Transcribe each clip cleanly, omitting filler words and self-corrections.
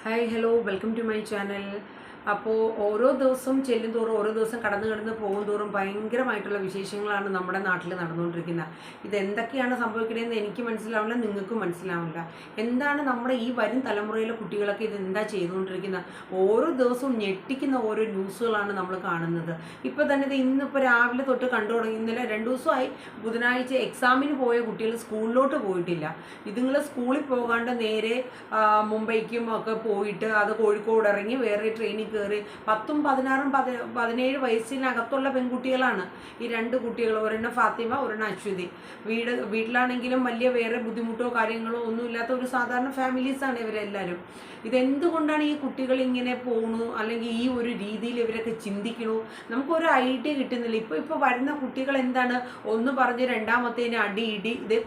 Hi hello welcome to my channel. അപ്പോൾ ഓരോ ദിവസം ചെല്ലും തോറും ഓരോ ദിവസം കടന്ന് പോകും തോറും ഭയങ്കരമായിട്ടുള്ള വിശേഷങ്ങളാണ് നമ്മുടെ നാട്ടിൽ നടന്നുകൊണ്ടിരിക്കുന്നത്. ഇതെന്തൊക്കെയാണ് സംഭവിക്കണതെന്ന് എനിക്ക് മനസ്സിലാവില്ല, നിങ്ങൾക്കും മനസ്സിലാവില്ല. എന്താണ് നമ്മുടെ ഈ വരും തലമുറയിലെ കുട്ടികളൊക്കെ ഇതെന്താ ചെയ്തുകൊണ്ടിരിക്കുന്നത്? ഓരോ ദിവസവും ഞെട്ടിക്കുന്ന ഓരോ ന്യൂസുകളാണ് നമ്മൾ കാണുന്നത്. ഇപ്പോൾ തന്നെ ഇത് ഇന്നിപ്പോൾ രാവിലെ തൊട്ട് കണ്ടു തുടങ്ങി. ഇന്നലെ 2 ദിവസമായി ബുധനാഴ്ച എക്സാമിന് പോയ കുട്ടികൾ സ്കൂളിലോട്ട് പോയിട്ടില്ല. ഇതുങ്ങൾ സ്കൂളിൽ പോകാണ്ട് നേരെ മുംബൈക്കും ഒക്കെ പോയിട്ട് അത് കോഴിക്കോട് ഇറങ്ങി വേറെ ട്രെയിനിൽ കയറി 10ഉം 16ഉം 17 വയസ്സിനകത്തുള്ള പെൺകുട്ടികളാണ് ഈ 2 കുട്ടികൾ. ഒരെണ്ണം ഫാത്തിമ, ഒരെണ്ണം അശ്വതി. വീട്ടിലാണെങ്കിലും വലിയ വേറെ ബുദ്ധിമുട്ടോ കാര്യങ്ങളോ ഒന്നുമില്ലാത്ത ഒരു സാധാരണ ഫാമിലീസാണ് ഇവരെല്ലാവരും. ഇതെന്തുകൊണ്ടാണ് ഈ കുട്ടികൾ ഇങ്ങനെ പോകണു, അല്ലെങ്കിൽ ഈ ഒരു രീതിയിൽ ഇവരൊക്കെ ചിന്തിക്കണു, നമുക്കൊരു ഐഡിയ കിട്ടുന്നില്ല. ഇപ്പോൾ വരുന്ന കുട്ടികൾ എന്താണ്, ഒന്ന് പറഞ്ഞ് രണ്ടാമത്തേന് അടി ഇടി, ഇതേ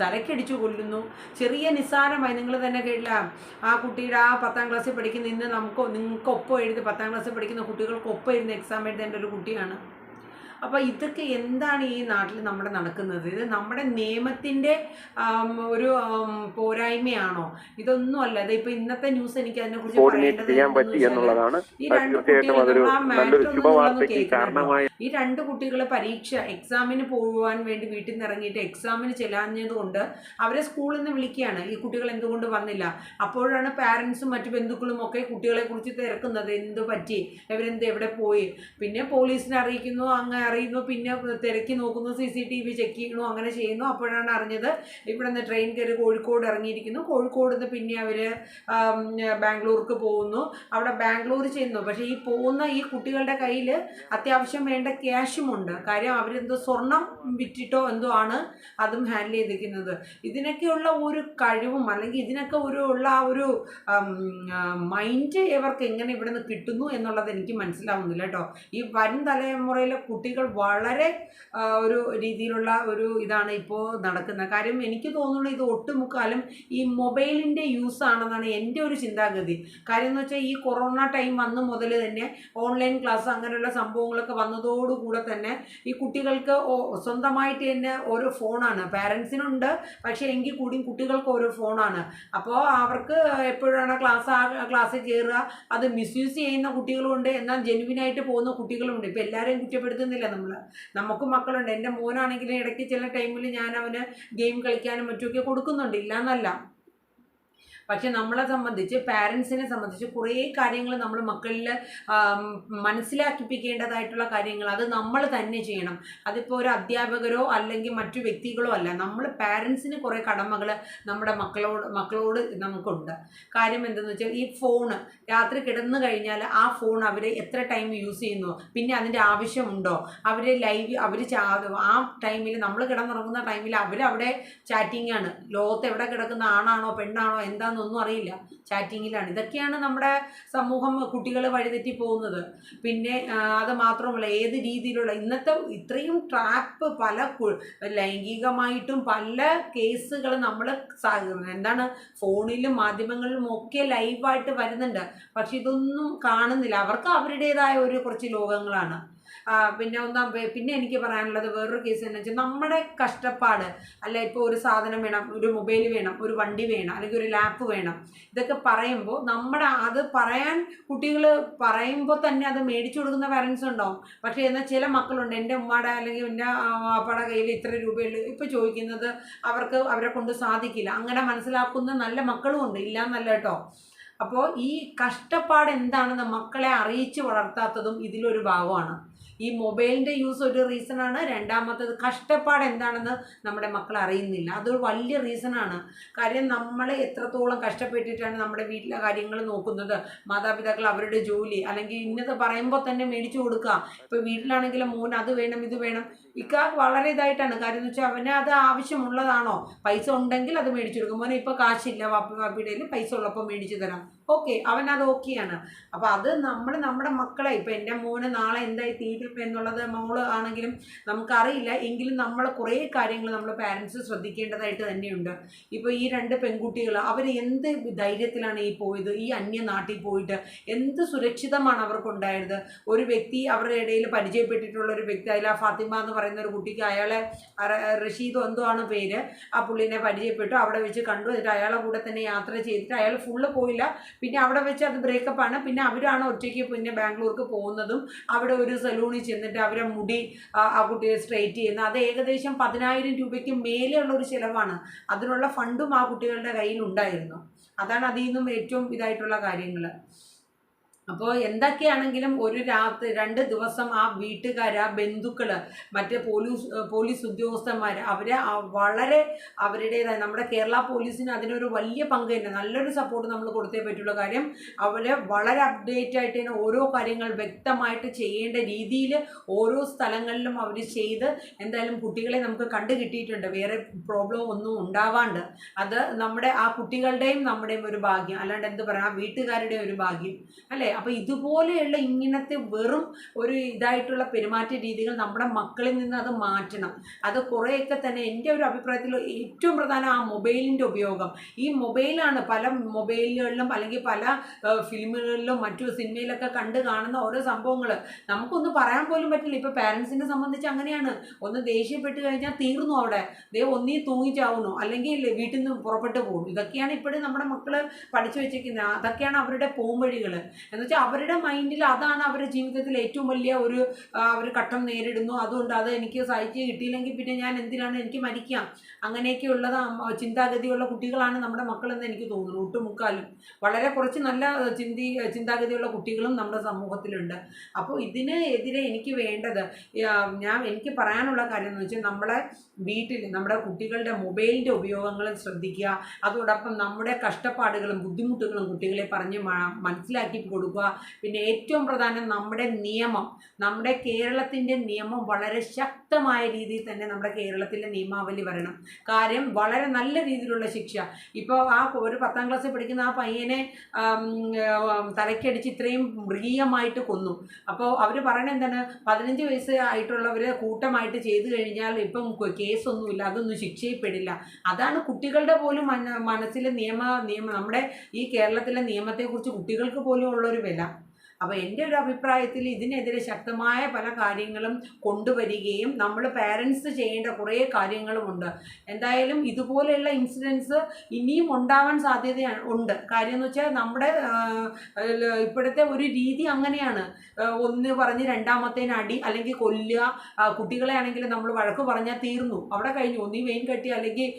തലക്കടിച്ചു കൊല്ലുന്നു. ചെറിയ നിസ്സാരമായി നിങ്ങൾ തന്നെ കേട്ടില്ല, ആ കുട്ടിയുടെ ആ 10ാം ക്ലാസ്സിൽ പഠിക്കുന്ന ഇന്ന് നിങ്ങൾക്കൊപ്പം എഴുതി 10ാം ക്ലാസ്സിൽ പഠിക്കുന്ന കുട്ടികൾക്കൊപ്പം ഇരുന്ന് എക്സാം എഴുതേണ്ട ഒരു കുട്ടിയാണ്. അപ്പോൾ ഇതൊക്കെ എന്താണ് ഈ നാട്ടിൽ നമ്മുടെ നടക്കുന്നത്? ഇത് നമ്മുടെ നിയമത്തിൻ്റെ ഒരു പോരായ്മയാണോ? ഇതൊന്നുമല്ല. ഇതിപ്പോൾ ഇന്നത്തെ ന്യൂസ് എനിക്ക് അതിനെക്കുറിച്ച് പറയേണ്ടത് ഈ 2 കുട്ടികൾ ഈ 2 കുട്ടികൾ എക്സാമിന് പോകുവാൻ വേണ്ടി വീട്ടിൽ നിന്ന് ഇറങ്ങിയിട്ട് എക്സാമിന് ചെല്ലാഞ്ഞത് കൊണ്ട് അവരെ സ്കൂളിൽ നിന്ന് വിളിക്കുകയാണ്, ഈ കുട്ടികൾ എന്തുകൊണ്ട് വന്നില്ല. അപ്പോഴാണ് പാരൻസും മറ്റു ബന്ധുക്കളും ഒക്കെ കുട്ടികളെ കുറിച്ച് തിരക്കുന്നത്, എന്ത് പറ്റി, എവിടെ പോയി. പിന്നെ പോലീസിനെ അറിയിക്കുന്നു, അറിയുന്നു, പിന്നെ തിരക്കി നോക്കുന്നു, CCTV ചെക്ക് ചെയ്യുന്നു, അങ്ങനെ ചെയ്യുന്നു. അപ്പോഴാണ് അറിഞ്ഞത് ഇവിടെ നിന്ന് ട്രെയിൻ കയറി കോഴിക്കോട് ഇറങ്ങിയിരിക്കുന്നു. കോഴിക്കോട് നിന്ന് പിന്നെ അവർ ബാംഗ്ലൂർക്ക് പോകുന്നു. അവിടെ ബാംഗ്ലൂർ ചെയ്യുന്നു. പക്ഷേ ഈ പോകുന്ന ഈ കുട്ടികളുടെ കയ്യിൽ അത്യാവശ്യം വേണ്ട ക്യാഷുമുണ്ട്. കാര്യം അവരെന്തോ സ്വർണം വിറ്റിട്ടോ എന്തോ ആണ് അതും ഹാൻഡിൽ ചെയ്തിരിക്കുന്നത്. ഇതിനൊക്കെയുള്ള ഒരു കഴിവും അല്ലെങ്കിൽ ഇതിനൊക്കെ ഉള്ള ആ ഒരു മൈൻഡ് ഇവർക്ക് എങ്ങനെ ഇവിടെ നിന്ന് കിട്ടുന്നു എന്നുള്ളത് എനിക്ക് മനസ്സിലാവുന്നില്ല കേട്ടോ. ഈ വരും തലമുറയിലെ കുട്ടികൾ വളരെ ഒരു രീതിയിലുള്ള ഒരു ഇതാണ് ഇപ്പോൾ നടക്കുന്നത്. കാര്യം എനിക്ക് തോന്നുന്നു ഇത് ഒട്ടുമുക്കാലും ഈ മൊബൈലിൻ്റെ യൂസ് ആണെന്നാണ് എൻ്റെ ഒരു ചിന്താഗതി. കാര്യം എന്ന് വെച്ചാൽ ഈ കൊറോണ ടൈം വന്നു മുതൽ തന്നെ ഓൺലൈൻ ക്ലാസ് അങ്ങനെയുള്ള സംഭവങ്ങളൊക്കെ വന്നതോടുകൂടെ തന്നെ ഈ കുട്ടികൾക്ക് സ്വന്തമായിട്ട് തന്നെ ഓരോ ഫോണാണ്. പാരൻസിനുണ്ട്, പക്ഷേ എങ്കിൽ കൂടിയും കുട്ടികൾക്ക് ഓരോ ഫോണാണ്. അപ്പോൾ അവർക്ക് എപ്പോഴാണ് ക്ലാസ്സിൽ കയറുക, അത് മിസ്യൂസ് ചെയ്യുന്ന കുട്ടികളുമുണ്ട്, എന്നാൽ ജെനുവിനായിട്ട് പോകുന്ന കുട്ടികളുമുണ്ട്. ഇപ്പോൾ എല്ലാവരെയും കുറ്റപ്പെടുത്തുന്നില്ല. നമുക്കും മക്കളുണ്ട്. എൻ്റെ മോനാണെങ്കിലും ഇടയ്ക്ക് ചില ടൈമിൽ ഞാൻ അവന് ഗെയിം കളിക്കാനും മറ്റുമൊക്കെ കൊടുക്കുന്നുണ്ട്, ഇല്ലയെന്നല്ല. പക്ഷെ നമ്മളെ സംബന്ധിച്ച്, പാരൻസിനെ സംബന്ധിച്ച് കുറേ കാര്യങ്ങൾ നമ്മൾ മക്കളിൽ മനസ്സിലാക്കിപ്പിക്കേണ്ടതായിട്ടുള്ള കാര്യങ്ങൾ അത് നമ്മൾ തന്നെ ചെയ്യണം. അതിപ്പോൾ ഒരു അധ്യാപകരോ അല്ലെങ്കിൽ മറ്റു വ്യക്തികളോ അല്ല. നമ്മൾ പാരൻസിന് കുറേ കടമകൾ നമ്മുടെ മക്കളോട് നമുക്കുണ്ട്. കാര്യം എന്തെന്ന് വെച്ചാൽ ഈ ഫോണ് രാത്രി കിടന്നു കഴിഞ്ഞാൽ ആ ഫോൺ അവർ എത്ര ടൈം യൂസ് ചെയ്യുന്നു, പിന്നെ അതിൻ്റെ ആവശ്യമുണ്ടോ, അവർ ആ ടൈമിൽ നമ്മൾ കിടന്നുറങ്ങുന്ന ടൈമിൽ അവരവിടെ ചാറ്റിങ്ങാണ്. ലോകത്ത് എവിടെ കിടക്കുന്ന ആണാണോ പെണ്ണാണോ എന്താണെന്നൊന്നും അറിയില്ല, ചാറ്റിങ്ങിലാണ്. ഇതൊക്കെയാണ് നമ്മുടെ സമൂഹം കുട്ടികൾ വഴിതെറ്റി പോകുന്നത്. പിന്നെ അത് മാത്രമല്ല, ഏത് രീതിയിലുള്ള ഇന്നത്തെ ഇത്രയും ട്രാപ്പ് പല ലൈംഗികമായിട്ടും പല കേസുകൾ നമ്മൾ എന്താണ് ഫോണിലും മാധ്യമങ്ങളിലും ഒക്കെ ലൈവായിട്ട് വരുന്നുണ്ട്. പക്ഷെ ഇതൊന്നും കാണുന്നില്ല. അവർക്ക് അവരുടേതായ കുറച്ച് ലോകങ്ങളാണ്. പിന്നെ എനിക്ക് പറയാനുള്ളത് വേറൊരു കേസ് എന്ന് വെച്ചാൽ നമ്മുടെ കഷ്ടപ്പാട് അല്ല. ഇപ്പോൾ ഒരു സാധനം വേണം, ഒരു മൊബൈൽ വേണം, ഒരു വണ്ടി വേണം, അല്ലെങ്കിൽ ഒരു ലാപ്പ് വേണം, ഇതൊക്കെ പറയുമ്പോൾ അത് പറയാൻ കുട്ടികൾ പറയുമ്പോൾ തന്നെ അത് മേടിച്ചു കൊടുക്കുന്ന പാരൻസ് ഉണ്ടാവും. പക്ഷേ എന്നാൽ ചില മക്കളുണ്ട്, എൻ്റെ ഉമ്മയുടെ അല്ലെങ്കിൽ എൻ്റെ അപ്പയുടെ കയ്യിൽ ഇത്ര രൂപയുള്ളൂ ഇപ്പോൾ ചോദിക്കുന്നത്, അവരെ കൊണ്ട് സാധിക്കില്ല. അങ്ങനെ മനസ്സിലാക്കുന്ന നല്ല മക്കളും ഉണ്ട്, ഇല്ല എന്നല്ല കേട്ടോ. അപ്പോൾ ഈ കഷ്ടപ്പാട് എന്താണെന്ന് മക്കളെ അറിയിച്ച് വളർത്താത്തതും ഇതിലൊരു ഭാഗമാണ്. ഈ മൊബൈലിൻ്റെ യൂസ് ഒരു റീസണാണ്. രണ്ടാമത്തത് കഷ്ടപ്പാട് എന്താണെന്ന് നമ്മുടെ മക്കൾ അറിയുന്നില്ല, അതൊരു വലിയ റീസണാണ്. കാര്യം നമ്മൾ എത്രത്തോളം കഷ്ടപ്പെട്ടിട്ടാണ് നമ്മുടെ വീട്ടിലെ കാര്യങ്ങൾ നോക്കുന്നത്. മാതാപിതാക്കൾ അവരുടെ ജോലി അല്ലെങ്കിൽ ഇന്നത് പറയുമ്പോൾ തന്നെ മേടിച്ചു കൊടുക്കുക. ഇപ്പോൾ വീട്ടിലാണെങ്കിലും മോൻ അത് വേണം ഇത് വേണം, വളരെ ഇതായിട്ടാണ്. കാര്യം എന്ന് വെച്ചാൽ അവന് അത് ആവശ്യമുള്ളതാണോ, പൈസ ഉണ്ടെങ്കിൽ അത് മേടിച്ചു കൊടുക്കും. മോനെ ഇപ്പോൾ കാശില്ല, വാപ്പിയുടെ പൈസ ഉള്ളപ്പോൾ മേടിച്ചു തരാം, ഓക്കെ, അവനത് ഓക്കെയാണ്. അപ്പോൾ അത് നമ്മുടെ മക്കളെ, ഇപ്പോൾ എൻ്റെ മോന് നാളെ എന്തായി തീരും എന്നുള്ളത് മോള് ആണെങ്കിലും നമുക്കറിയില്ല. എങ്കിലും നമ്മൾ കുറേ കാര്യങ്ങൾ നമ്മൾ പാരൻസ് ശ്രദ്ധിക്കേണ്ടതായിട്ട് തന്നെയുണ്ട്. ഇപ്പോൾ ഈ 2 പെൺകുട്ടികൾ അവർ എന്ത് ധൈര്യത്തിലാണ് ഈ പോയത്, ഈ അന്യ നാട്ടിൽ പോയിട്ട് എന്ത് സുരക്ഷിതമാണ് അവർക്കുണ്ടായത്. ഒരു വ്യക്തി അവരുടെ ഇടയിൽ പരിചയപ്പെട്ടിട്ടുള്ള ഒരു വ്യക്തി, അതിൽ ഫാത്തിമ എന്ന് പറയുന്ന ഒരു കുട്ടിക്ക് അയാളെ റഷീദോ എന്തോ ആണ് പേര്, ആ പുള്ളിനെ പരിചയപ്പെട്ടു, അവിടെ വെച്ച് കണ്ടു. എന്നിട്ട് അയാളെ കൂടെ തന്നെ യാത്ര ചെയ്തിട്ട് അയാൾ ഫുള്ള് പോയില്ല, പിന്നെ അവിടെ വെച്ച് അത് ബ്രേക്കപ്പാണ്. പിന്നെ അവരാണ് ഒറ്റയ്ക്ക് പിന്നെ ബാംഗ്ലൂർക്ക് പോകുന്നതും അവിടെ ഒരു സലൂണിൽ ചെന്നിട്ട് അവരെ മുടി ആ കുട്ടിയെ സ്ട്രെയിറ്റ് ചെയ്യുന്നത്. അത് ഏകദേശം 10,000 രൂപയ്ക്ക് മേലെയുള്ള ഒരു ചിലവാണ്. അതിനുള്ള ഫണ്ടും ആ കുട്ടികളുടെ കയ്യിൽ ഉണ്ടായിരുന്നു. അതാണ് അതിൽ നിന്നും ഏറ്റവും ഇതായിട്ടുള്ള കാര്യങ്ങൾ. അപ്പോൾ എന്തൊക്കെയാണെങ്കിലും ഒരു രാത്രി 2 ദിവസം ആ വീട്ടുകാർ, ആ ബന്ധുക്കൾ, മറ്റേ പോലീസ് ഉദ്യോഗസ്ഥന്മാർ, അവരെ വളരെ അവരുടേതായ നമ്മുടെ കേരള പോലീസിന് അതിനൊരു വലിയ പങ്ക് തന്നെ, നല്ലൊരു സപ്പോർട്ട് നമ്മൾ കൊടുത്തേ പറ്റുള്ള കാര്യം. അവരെ വളരെ അപ്ഡേറ്റ് ആയിട്ട് തന്നെ ഓരോ കാര്യങ്ങൾ വ്യക്തമായിട്ട് ചെയ്യേണ്ട രീതിയിൽ ഓരോ സ്ഥലങ്ങളിലും അവർ ചെയ്ത് എന്തായാലും കുട്ടികളെ നമുക്ക് കണ്ടു കിട്ടിയിട്ടുണ്ട്, വേറെ പ്രോബ്ലം ഒന്നും ഉണ്ടാവാണ്ട്. അത് നമ്മുടെ ആ കുട്ടികളുടെയും നമ്മുടെയും ഒരു ഭാഗ്യം, അല്ലാണ്ട് എന്ത് പറയാം, ആ വീട്ടുകാരുടെ ഒരു ഭാഗ്യം അല്ലേ. അപ്പോൾ ഇതുപോലെയുള്ള ഇങ്ങനത്തെ വെറും ഒരു ഇതായിട്ടുള്ള പെരുമാറ്റ രീതികൾ നമ്മുടെ മക്കളിൽ നിന്ന് അത് മാറ്റണം. അത് കുറേയൊക്കെ തന്നെ എൻ്റെ ഒരു അഭിപ്രായത്തിൽ ഏറ്റവും പ്രധാനം ആ മൊബൈലിൻ്റെ ഉപയോഗം. ഈ മൊബൈലാണ് പല മൊബൈലുകളിലും അല്ലെങ്കിൽ പല ഫിലിമുകളിലും മറ്റു സിനിമയിലൊക്കെ കാണുന്ന ഓരോ സംഭവങ്ങൾ നമുക്കൊന്നും പറയാൻ പോലും പറ്റില്ല. ഇപ്പോൾ പാരൻസിനെ സംബന്ധിച്ച് അങ്ങനെയാണ്, ഒന്ന് ദേഷ്യപ്പെട്ട് കഴിഞ്ഞാൽ തീർന്നു അവിടെ, ഒന്നീ തൂങ്ങിച്ചാവുന്നു, അല്ലെങ്കിൽ വീട്ടിൽ നിന്ന് പുറപ്പെട്ടു പോകും. ഇതൊക്കെയാണ് ഇപ്പോഴും നമ്മുടെ മക്കൾ പഠിച്ചു വെച്ചിരിക്കുന്നത്. അതൊക്കെയാണ് അവരുടെ പോംവഴികൾ. എന്നുവെച്ചാൽ അവരുടെ മൈൻഡിൽ അതാണ് അവരുടെ ജീവിതത്തിൽ ഏറ്റവും വലിയ ഒരു അവർ ഘട്ടം നേരിടുന്നു. അതുകൊണ്ട് അത് എനിക്ക് സഹിച്ച് കിട്ടിയില്ലെങ്കിൽ പിന്നെ ഞാൻ എന്തിനാണ്, എനിക്ക് മരിക്കാം, അങ്ങനെയൊക്കെയുള്ളത് ചിന്താഗതിയുള്ള കുട്ടികളാണ് നമ്മുടെ മക്കളെന്ന് എനിക്ക് തോന്നുന്നു. ഒട്ടുമുക്കാലും വളരെ കുറച്ച് നല്ല ചിന്താഗതിയുള്ള കുട്ടികളും നമ്മുടെ സമൂഹത്തിലുണ്ട്. അപ്പോൾ ഇതിന് എതിരെ എനിക്ക് വേണ്ടത്, എനിക്ക് പറയാനുള്ള കാര്യം എന്ന് വെച്ചാൽ നമ്മളെ വീട്ടിൽ നമ്മുടെ കുട്ടികളുടെ മൊബൈലിൻ്റെ ഉപയോഗങ്ങളും ശ്രദ്ധിക്കുക. അതോടൊപ്പം നമ്മുടെ കഷ്ടപ്പാടുകളും ബുദ്ധിമുട്ടുകളും കുട്ടികളെ പറഞ്ഞ് മനസ്സിലാക്കി കൊടുക്കുക. പിന്നെ ഏറ്റവും പ്രധാനം നമ്മുടെ കേരളത്തിൻ്റെ നിയമം വളരെ ശക്തമായ രീതിയിൽ തന്നെ നമ്മുടെ കേരളത്തിലെ നിയമാവലി വരണം. കാര്യം വളരെ നല്ല രീതിയിലുള്ള ശിക്ഷ. ഇപ്പോൾ ഒരു 10ാം ക്ലാസ്സിൽ പഠിക്കുന്ന ആ പയ്യനെ തലയ്ക്കടിച്ച് ഇത്രയും മൃഗീയമായിട്ട് കൊന്നു. അപ്പോൾ അവർ പറയണത് എന്താണ്, 15 വയസ്സ് ആയിട്ടുള്ളവർ കൂട്ടമായിട്ട് ചെയ്തു കഴിഞ്ഞാൽ ഇപ്പം കേസൊന്നുമില്ല, അതൊന്നും ശിക്ഷയിൽപ്പെടില്ല. അതാണ് കുട്ടികളുടെ പോലും മനസ്സിലെ നമ്മുടെ ഈ കേരളത്തിലെ നിയമത്തെക്കുറിച്ച് കുട്ടികൾക്ക് പോലും ഉള്ളൊരു വില. അപ്പോൾ എൻ്റെ ഒരു അഭിപ്രായത്തിൽ ഇതിനെതിരെ ശക്തമായ പല കാര്യങ്ങളും കൊണ്ടുവരികയും നമ്മൾ പാരൻസ് ചെയ്യേണ്ട കുറേ കാര്യങ്ങളുമുണ്ട്. എന്തായാലും ഇതുപോലെയുള്ള ഇൻസിഡൻസ് ഇനിയും ഉണ്ടാവാൻ ഉണ്ട്. കാര്യം എന്ന് വെച്ചാൽ നമ്മുടെ ഇപ്പോഴത്തെ ഒരു രീതി അങ്ങനെയാണ്. ഒന്ന് പറഞ്ഞ് രണ്ടാമത്തേന് അടി അല്ലെങ്കിൽ കൊല്ലുക, കുട്ടികളെ ആണെങ്കിൽ നമ്മൾ വഴക്ക് പറഞ്ഞാൽ തീർന്നു, അവിടെ കഴിഞ്ഞു. ഒന്നീ വെയിൻ കെട്ടി അല്ലെങ്കിൽ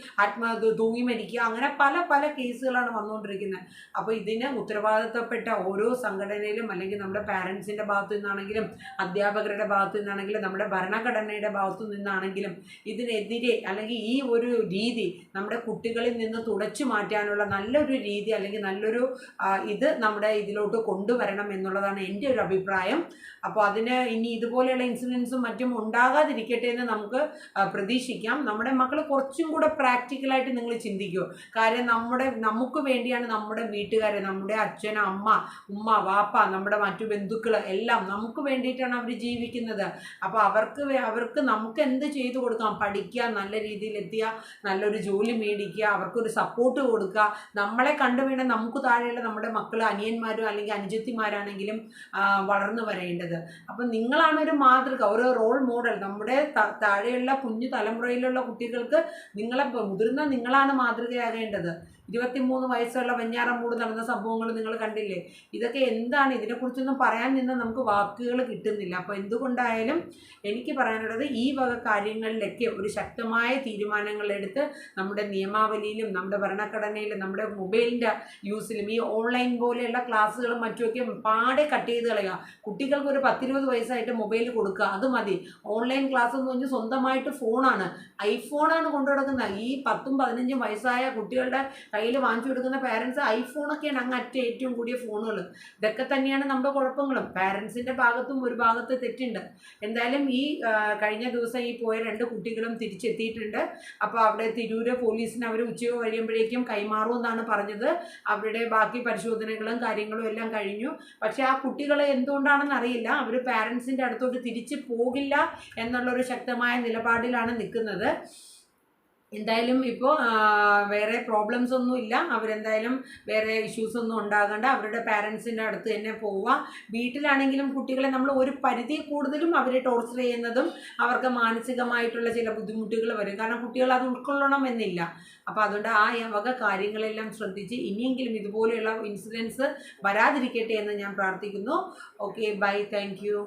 തൂങ്ങി മരിക്കുക, അങ്ങനെ പല പല കേസുകളാണ് വന്നുകൊണ്ടിരിക്കുന്നത്. അപ്പോൾ ഇതിന് ഉത്തരവാദിത്തപ്പെട്ട ഓരോ സംഘടനയിലും അല്ലെങ്കിൽ നമ്മുടെ പാരൻസിൻ്റെ ഭാഗത്തു നിന്നാണെങ്കിലും അധ്യാപകരുടെ ഭാഗത്തു നിന്നാണെങ്കിലും നമ്മുടെ ഭരണഘടനയുടെ ഭാഗത്തു നിന്നാണെങ്കിലും ഇതിനെതിരെ അല്ലെങ്കിൽ ഈ ഒരു രീതി നമ്മുടെ കുട്ടികളിൽ നിന്ന് തുടച്ചു മാറ്റാനുള്ള നല്ലൊരു രീതി അല്ലെങ്കിൽ നല്ലൊരു ഇത് നമ്മുടെ ഇതിലോട്ട് കൊണ്ടുവരണം എന്നുള്ളതാണ് എൻ്റെ ഒരു അഭിപ്രായം. അപ്പോൾ അതിന് ഇനി ഇതുപോലെയുള്ള ഇൻസിഡൻസും മറ്റും ഉണ്ടാകാതിരിക്കട്ടെ എന്ന് നമുക്ക് പ്രതീക്ഷിക്കാം. നമ്മുടെ മക്കൾ കുറച്ചും കൂടെ പ്രാക്ടിക്കലായിട്ട് നിങ്ങൾ ചിന്തിക്കുമോ? കാര്യം നമുക്ക് വേണ്ടിയാണ് നമ്മുടെ വീട്ടുകാരെ, നമ്മുടെ അച്ഛൻ, അമ്മ, ഉമ്മ, വാപ്പ, നമ്മുടെ മറ്റു ബന്ധുക്കൾ എല്ലാം നമുക്ക് വേണ്ടിയിട്ടാണ് അവർ ജീവിക്കുന്നത്. അപ്പോൾ അവർക്ക് നമുക്ക് എന്ത് ചെയ്തു കൊടുക്കാം? പഠിക്കുക, നല്ല രീതിയിൽ എത്തിയ നല്ലൊരു ജോലി മേടിക്കുക, അവർക്കൊരു സപ്പോർട്ട് കൊടുക്കുക. നമ്മളെ കണ്ടുവേണം നമുക്ക് താഴെയുള്ള നമ്മുടെ മക്കൾ, അനിയന്മാരും അല്ലെങ്കിൽ അനുജത്തിമാരാണെങ്കിലും വളർന്നു വരേണ്ടത്. അപ്പം നിങ്ങളാണ് ഒരു മാതൃക, ഒരു റോൾ മോഡൽ. നമ്മുടെ താഴെയുള്ള കുഞ്ഞു തലമുറയിലുള്ള കുട്ടികൾക്ക് മുതിർന്ന നിങ്ങളാണ് മാതൃകയാകേണ്ടത്. 23 വയസ്സുള്ള വെഞ്ഞാറമൂട് നടന്ന സംഭവങ്ങൾ നിങ്ങൾ കണ്ടില്ലേ? ഇതൊക്കെ എന്താണ്? ഇതിനെക്കുറിച്ചൊന്നും പറയാൻ നിന്ന് നമുക്ക് വാക്കുകൾ കിട്ടുന്നില്ല. അപ്പോൾ എന്തുകൊണ്ടായാലും എനിക്ക് പറയാനുള്ളത് ഈ വക കാര്യങ്ങളിലൊക്കെ ഒരു ശക്തമായ തീരുമാനങ്ങളെടുത്ത് നമ്മുടെ നിയമാവലിയിലും നമ്മുടെ ഭരണഘടനയിലും നമ്മുടെ മൊബൈലിൻ്റെ യൂസിലും ഈ ഓൺലൈൻ പോലെയുള്ള ക്ലാസ്സുകളും മറ്റുമൊക്കെ പാടെ കട്ട് ചെയ്ത് കളയുക. കുട്ടികൾക്ക് ഒരു 10-20 വയസ്സായിട്ട് മൊബൈൽ കൊടുക്കുക, അത് മതി. ഓൺലൈൻ ക്ലാസ് എന്ന് പറഞ്ഞാൽ സ്വന്തമായിട്ട് ഫോണാണ്, ഐഫോണാണ് കൊണ്ടു നടക്കുന്നത്. ഈ 10-15 വയസ്സായ കുട്ടികളുടെ കയ്യിൽ വാങ്ങിച്ചു കൊടുക്കുന്ന പാരൻസ് ഐഫോണൊക്കെയാണ് അങ്ങറ്റ ഏറ്റവും കൂടിയ ഫോണുകൾ. ഇതൊക്കെ തന്നെയാണ് നമ്മുടെ കുഴപ്പങ്ങളും. പാരൻസിൻ്റെ ഭാഗത്തും ഒരു ഭാഗത്ത് തെറ്റുണ്ട്. എന്തായാലും ഈ കഴിഞ്ഞ ദിവസം ഈ പോയ 2 കുട്ടികളും തിരിച്ചെത്തിയിട്ടുണ്ട്. അപ്പോൾ അവിടെ തിരൂര് പോലീസിന് അവർ ഉച്ചയോ കഴിയുമ്പോഴേക്കും കൈമാറുമെന്നാണ് പറഞ്ഞത്. അവരുടെ ബാക്കി പരിശോധനകളും കാര്യങ്ങളും എല്ലാം കഴിഞ്ഞു. പക്ഷേ ആ കുട്ടികളെ എന്തുകൊണ്ടാണെന്ന് അറിയില്ല, അവർ പാരൻസിൻ്റെ അടുത്തോട്ട് തിരിച്ച് പോകില്ല എന്നുള്ളൊരു ശക്തമായ നിലപാടിലാണ് നിൽക്കുന്നത്. എന്തായാലും ഇപ്പോൾ വേറെ പ്രോബ്ലംസ് ഒന്നും ഇല്ല. അവരെന്തായാലും വേറെ ഇഷ്യൂസ് ഒന്നും ഉണ്ടാകണ്ട. അവരുടെ പാരൻസിൻ്റെ അടുത്ത് തന്നെ പോവുക. വീട്ടിലാണെങ്കിലും കുട്ടികളെ നമ്മൾ ഒരു പരിധി കൂടുതലും അവരെ ടോർച്ചർ ചെയ്യുന്നതും അവർക്ക് മാനസികമായിട്ടുള്ള ചില ബുദ്ധിമുട്ടുകൾ വരും. കാരണം കുട്ടികൾ അത് ഉൾക്കൊള്ളണം എന്നില്ല. അപ്പോൾ അതുകൊണ്ട് ആ വക കാര്യങ്ങളെല്ലാം ശ്രദ്ധിച്ച് ഇനിയെങ്കിലും ഇതുപോലെയുള്ള ഇൻസിഡൻസ് വരാതിരിക്കട്ടെ എന്ന് ഞാൻ പ്രാർത്ഥിക്കുന്നു. Okay, bye, thank U.